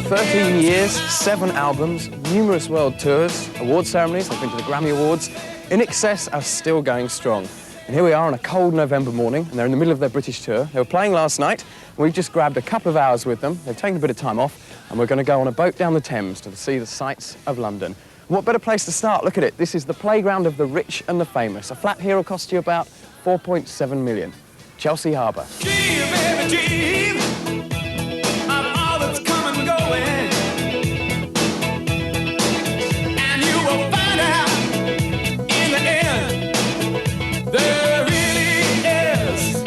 13 years, 7 albums, numerous world tours, award ceremonies, they've been to the Grammy Awards. INXS are still going strong. And here we are on a cold November morning, and they're in the middle of their British tour. They were playing last night, and we've just grabbed a couple of hours with them. They've taken a bit of time off, and we're going to go on a boat down the Thames to see the sights of London. What better place to start? Look at it. This is the playground of the rich and the famous. A flat here will cost you about 4.7 million. Chelsea Harbour. Dream, baby, dream of all that's coming and going, and you will find out in the end there really is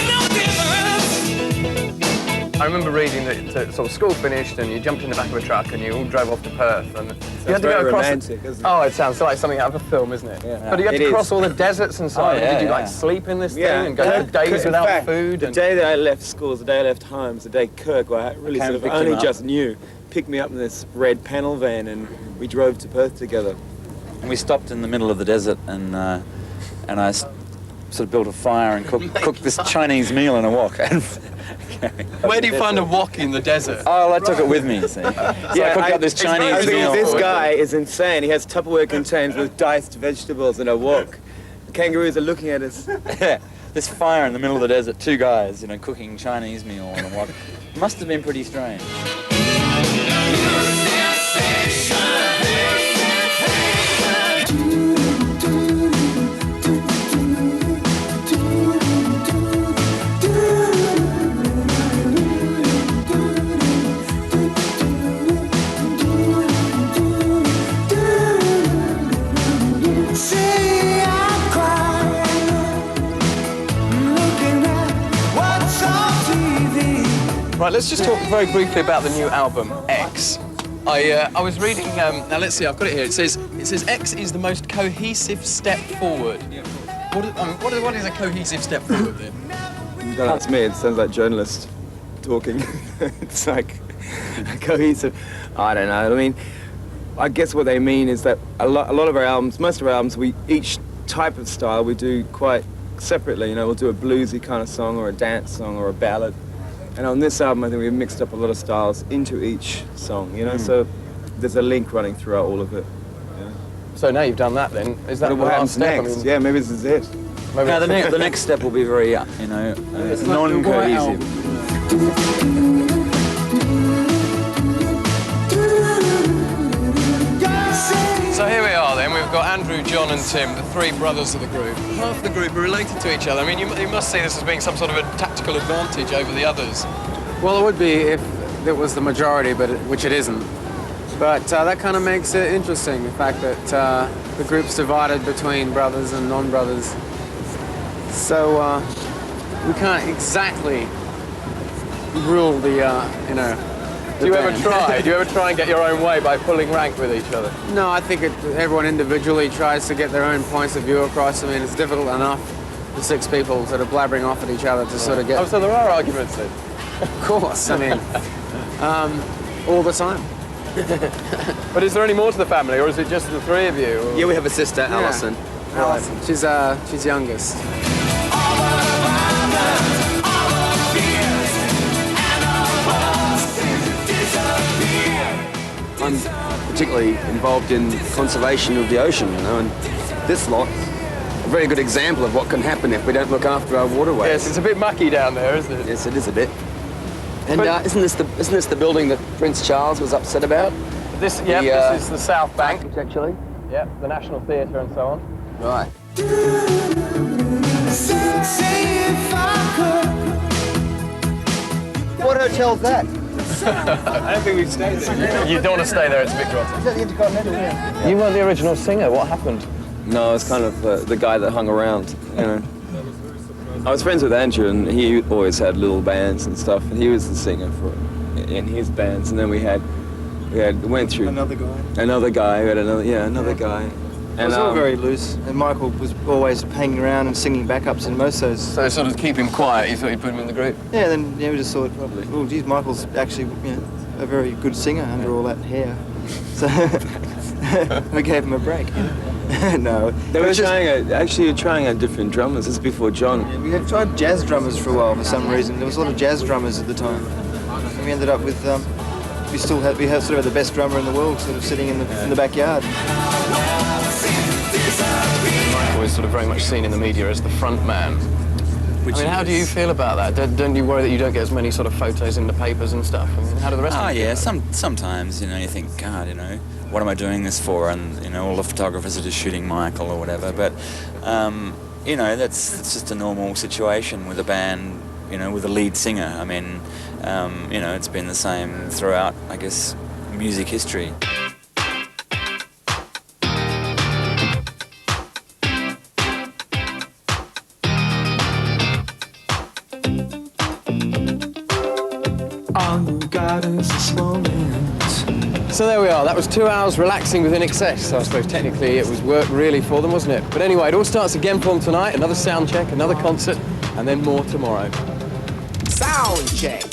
no difference. I remember reading that sort of school finished and you jumped in the back of a truck and you all drove off to Perth. And you had to go across. Romantic, isn't it? Oh, it sounds like something out of a film, isn't it? Yeah. But you had It to cross is. all the deserts and so on. Did you like sleep in this thing and go for days In without fact, food? The day that I left school was the day I left home. It's the day Kirk, who I really Came sort of picked him only up. just knew, picked me up in this red panel van and we drove to Perth together. And we stopped in the middle of the desert and I sort of built a fire and cooked this Chinese meal in a wok. Where do you find a wok in the desert? Oh, I took it with me, see. So I cooked up this Chinese meal. This guy is insane. He has Tupperware containers with diced vegetables in a wok. The kangaroos are looking at us. Yeah, this fire in the middle of the desert, 2 guys, you know, cooking Chinese meal in a wok. Must have been pretty strange. Right, let's just talk very briefly about the new album, X. I was reading, now let's see, I've got it here. It says X is the most cohesive step forward. What is a cohesive step forward then? That's me. It sounds like journalists talking. It's like cohesive. I don't know. I mean, I guess what they mean is that a lot of our albums, most of our albums, each type of style we do quite separately. You know, we'll do a bluesy kind of song or a dance song or a ballad. And on this album, I think we've mixed up a lot of styles into each song, you know, so there's a link running throughout all of it. Yeah. So now you've done that then, is that What happens next? I mean, Yeah, maybe this is it. maybe No, the next step will be very, you know, non-cohesive. So here we are then, we've got Andrew, John and Tim, the 3 brothers of the group. Half the group are related to each other. I mean, you must see this as being some sort of a tactical advantage over the others. Well, it would be if it was the majority, which it isn't. But that kind of makes it interesting, the fact that the group's divided between brothers and non-brothers. So we can't exactly rule the, you know, Do you ever try? Do you ever try and get your own way by pulling rank with each other? No, I think everyone individually tries to get their own points of view across. I mean, it's difficult enough for 6 people sort of blabbering off at each other to sort of get... Oh, so there are arguments then? Of course, I mean, all the time. But is there any more to the family, or is it just the 3 of you? Or... Yeah, we have a sister, Alison. Alison. She's youngest. I'm particularly involved in conservation of the ocean, you know, and this lot, a very good example of what can happen if we don't look after our waterways. Yes, it's a bit mucky down there, isn't it? Yes, it is a bit. And isn't this the building that Prince Charles was upset about? This is the South Bank. Actually. Yeah, the National Theatre and so on. Right. What hotel's that? I don't think we've stayed there. You don't want to stay there, it's a bit grotty. Is that the Intercontinental? Yeah. You weren't the original singer, what happened? No, I was kind of the guy that hung around, you know. I was friends with Andrew, and he always had little bands and stuff, and he was the singer in his bands. And then we went through Another guy. Another guy who had another guy. It was all very loose, and Michael was always hanging around and singing backups in most of those. So sort of keep him quiet, you thought you'd put him in the group? Yeah, then we just thought, well, geez, Michael's actually a very good singer under all that hair. So we gave him a break. No. They were trying out different drummers. This is before John. We had tried jazz drummers for a while for some reason. There was a lot of jazz drummers at the time. And we ended up with we sort of had the best drummer in the world, sort of sitting in the backyard. Michael is sort of very much seen in the media as the front man. I mean, how do you feel about that? Don't you worry that you don't get as many sort of photos in the papers and stuff? I mean, how do the rest of you yeah, feel? sometimes, you know, you think, God, you know, what am I doing this for? And, you know, all the photographers are just shooting Michael or whatever. But, you know, that's just a normal situation with a band, you know, with a lead singer. I mean, you know, it's been the same throughout, I guess, music history. So there we are. That was 2 hours relaxing with INXS. So I suppose technically it was work really for them, wasn't it? But anyway, it all starts again for them tonight. Another sound check, another concert, and then more tomorrow. Sound check.